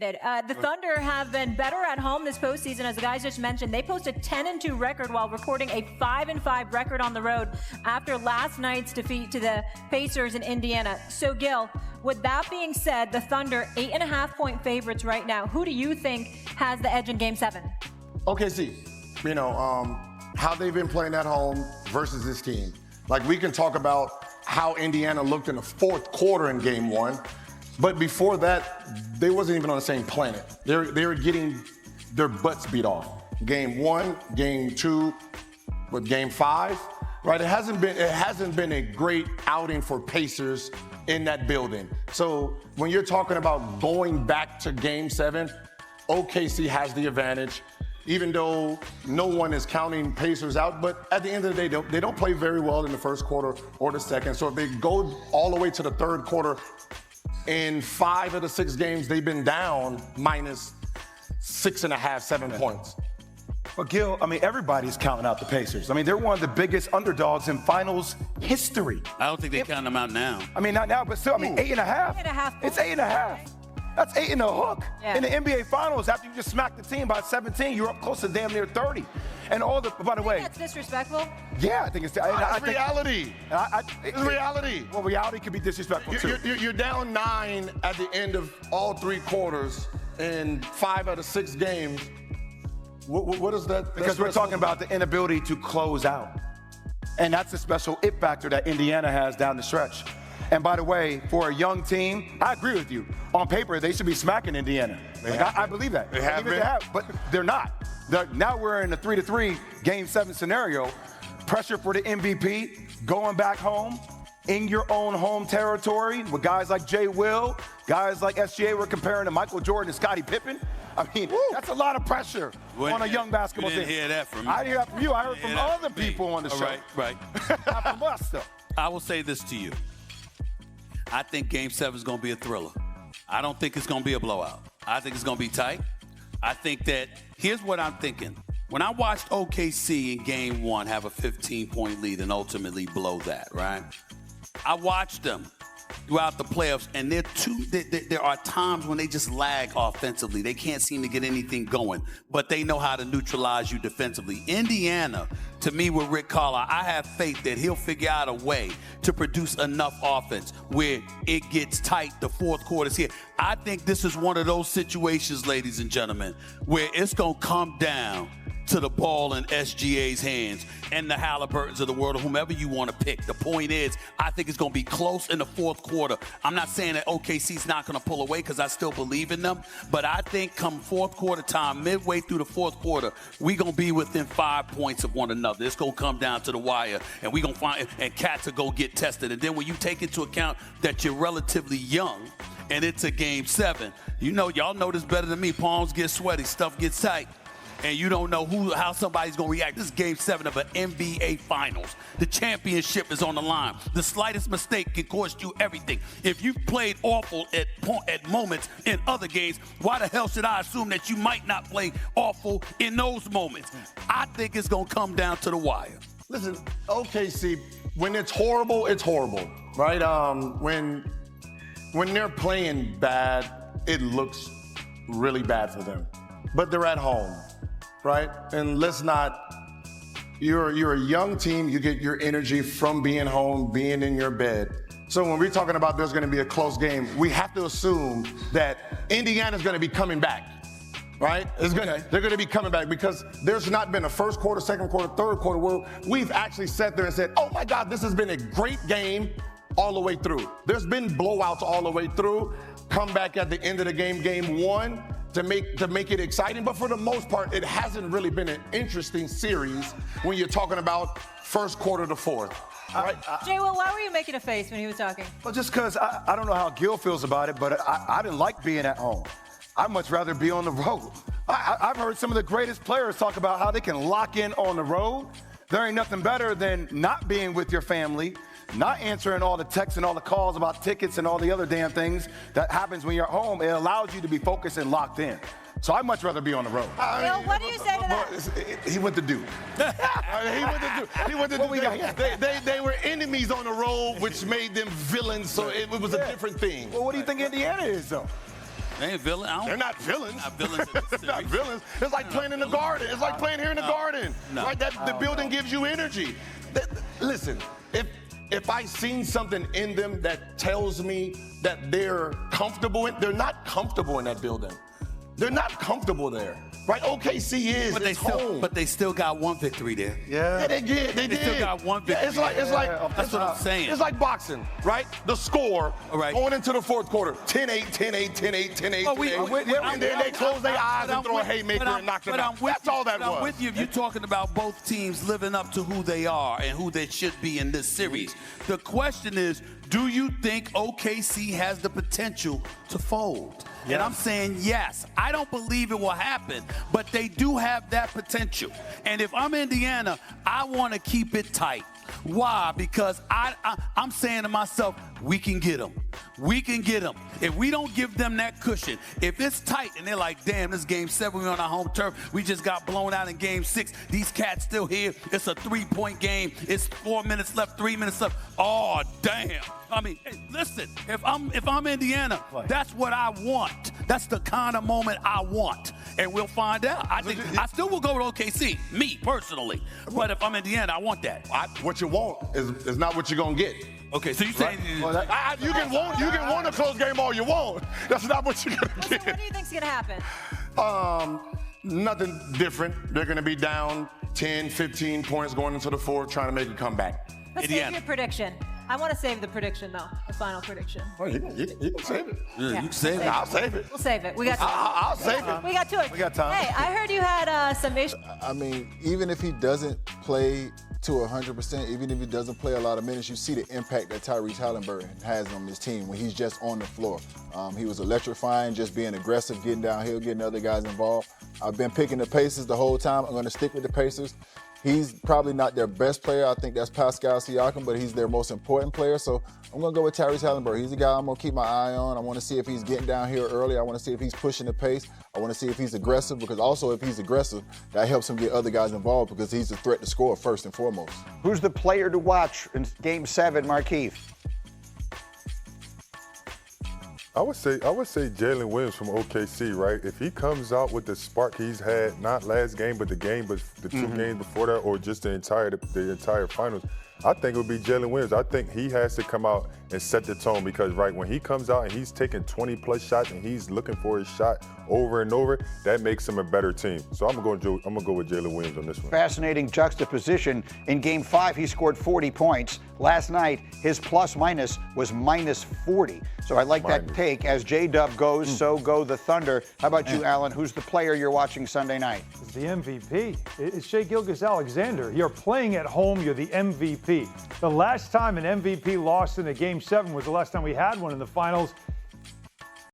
excited. The Thunder have been better at home this postseason, as the guys just mentioned. They posted a 10-2 record while recording a 5-5 record on the road after last night's defeat to the Pacers in Indiana. So, Gil, with that being said, the Thunder 8.5-point favorites right now. Who do you think has the edge in Game 7? OKC, how they've been playing at home versus this team. Like, we can talk about how Indiana looked in the fourth quarter in Game 1, but before that, they wasn't even on the same planet. They were getting their butts beat off. Game 1, Game 2, with Game 5, right? It hasn't been a great outing for Pacers in that building. So when you're talking about going back to Game 7, OKC has the advantage, even though no one is counting Pacers out. But at the end of the day, they don't play very well in the first quarter or the second. So if they go all the way to the third quarter, in 5 of the 6 games, they've been down minus 6.5, 7 points. But Gil, everybody's counting out the Pacers. They're one of the biggest underdogs in finals history. I don't think they count them out now. Not now, but still, 8.5. 8.5. It's 8.5. That's 8 in the hook. Yeah. In the NBA Finals, after you just smacked the team by 17, you're up close to damn near 30. And by the way. That's disrespectful. Yeah, I think it's reality. It's reality. Well, reality can be disrespectful too. You're down 9 at the end of all 3 quarters in 5 out of 6 games. What is that? Because we're talking about the inability to close out. And that's a special it factor that Indiana has down the stretch. And by the way, for a young team, I agree with you. On paper, they should be smacking Indiana. I believe that. They have been. But they're not. Now we're in a 3-3 Game 7 scenario. Pressure for the MVP, going back home, in your own home territory, with guys like Jay Will, guys like SGA we're comparing to Michael Jordan and Scottie Pippen. That's a lot of pressure on a young basketball team. You didn't hear that from me. I didn't hear that from you. I heard from other people on the show. Right. Not from us, though. I will say this to you. I think Game 7 is going to be a thriller. I don't think it's going to be a blowout. I think it's going to be tight. I think that here's what I'm thinking. When I watched OKC in Game 1 have a 15-point lead and ultimately blow that, right? I watched them throughout the playoffs, and there are times when they just lag offensively. They can't seem to get anything going, but they know how to neutralize you defensively. Indiana, to me, with Rick Carlisle, I have faith that he'll figure out a way to produce enough offense where it gets tight. The fourth quarter's here. I think this is one of those situations, ladies and gentlemen, where it's going to come down to the ball in SGA's hands and the Halliburtons of the world, or whomever you want to pick. The point is, I think it's going to be close in the fourth quarter. I'm not saying that OKC's not going to pull away because I still believe in them, but I think come fourth quarter time, midway through the fourth quarter, we're going to be within 5 points of one another. It's going to come down to the wire, and we're going to find, and cats are going to get tested. And then when you take into account that you're relatively young, and it's a Game 7, y'all know this better than me. Palms get sweaty, stuff gets tight. And you don't know how somebody's going to react. This is Game 7 of an NBA Finals. The championship is on the line. The slightest mistake can cost you everything. If you've played awful at moments in other games, why the hell should I assume that you might not play awful in those moments? I think it's going to come down to the wire. Listen, OKC, when it's horrible, right? When they're playing bad, it looks really bad for them. But they're at home. Right? And you're a young team, you get your energy from being home, being in your bed. So when we're talking about there's going to be a close game, we have to assume that Indiana's going to be coming back, right? They're going to be coming back because there's not been a first quarter, second quarter, third quarter where we've actually sat there and said, oh my God, this has been a great game all the way through. There's been blowouts all the way through. Come back at the end of the game, Game 1. To make it exciting, but for the most part, it hasn't really been an interesting series when you're talking about first quarter to fourth. Right? Jay, well, why were you making a face when he was talking? Well, just because I don't know how Gil feels about it, but I didn't like being at home. I'd much rather be on the road. I've heard some of the greatest players talk about how they can lock in on the road. There ain't nothing better than not being with your family, not answering all the texts and all the calls about tickets and all the other damn things that happens when you're at home. It allows you to be focused and locked in. So I'd much rather be on the road. Bill, what do you say to that? He went to Duke. He went to Duke. They were enemies on the road, which made them villains, so it was a different thing. Well, what do you think Indiana is, though? They ain't villains. They're not villains. Not villains. They're not villains. It's like playing in the garden. It's like playing here in the garden. No. Right? The building gives you energy. Listen, if I seen something in them that tells me that they're comfortable they're not comfortable in that building. They're not comfortable there. Right? OKC is. But they still got one victory there. Yeah, they did. They still got one victory. That's what I'm saying. It's like boxing, right? The score going into the fourth quarter, 10-8, 10-8, 10-8, 10-8. And then they close their eyes and throw a haymaker and knock them out. That's all that was. I'm with you if you're talking about both teams living up to who they are and who they should be in this series. The question is, do you think OKC has the potential to fold? Yes. And I'm saying yes. I don't believe it will happen, but they do have that potential. And if I'm Indiana, I want to keep it tight. Why? Because I'm saying to myself, we can get them. We can get them. If we don't give them that cushion, if it's tight and they're like, damn, this game 7, we're on our home turf. We just got blown out in game 6. These cats still here. It's a 3-point game. It's 4 minutes left, 3 minutes left. Oh, damn. I mean, hey, listen, if I'm Indiana, that's what I want. That's the kind of moment I want. And we'll find out. I still will go with OKC, me personally. But if I'm Indiana, I want that. What you want is not what you're going to get. Okay, so you're saying you can want a close game all you want. That's not what you're going to get. So what do you think's going to happen? Nothing different. They're going to be down 10, 15 points going into the fourth, trying to make a comeback. Let's save your prediction. I want to save the prediction, though, the final prediction. Oh, you can save it. Yeah, you can save it. I'll save it. We'll save it. We got time. I'll save it. We got to it. We got time. Hey, I heard you had some issues. I mean, even if he doesn't play to 100%, even if he doesn't play a lot of minutes, you see the impact that Tyrese Halliburton has on this team when he's just on the floor. He was electrifying, just being aggressive, getting downhill, getting other guys involved. I've been picking the Pacers the whole time. I'm going to stick with the Pacers. He's probably not their best player. I think that's Pascal Siakam, but he's their most important player. So I'm going to go with Tyrese Halliburton. He's a guy I'm going to keep my eye on. I want to see if he's getting down here early. I want to see if he's pushing the pace. I want to see if he's aggressive, because also if he's aggressive, that helps him get other guys involved, because he's a threat to score first and foremost. Who's the player to watch in Game 7, Markeith? I would say Jalen Williams from OKC, right? If he comes out with the spark he's had, not last game, but the two games before that, or just the entire finals, I think it would be Jalen Williams. I think he has to come out and set the tone, because when he comes out and he's taking 20-plus shots and he's looking for his shot over and over, that makes him a better team. So I'm gonna go with Jalen Williams on this one. Fascinating juxtaposition. In Game 5, he scored 40 points. Last night, his plus-minus was -40. So I like that take. As J-Dub goes, so go the Thunder. How about you, Alan? Who's the player you're watching Sunday night? It's the MVP. It's Shai Gilgeous-Alexander. You're playing at home. You're the MVP. The last time an MVP lost in a Game 7 was the last time we had one in the finals.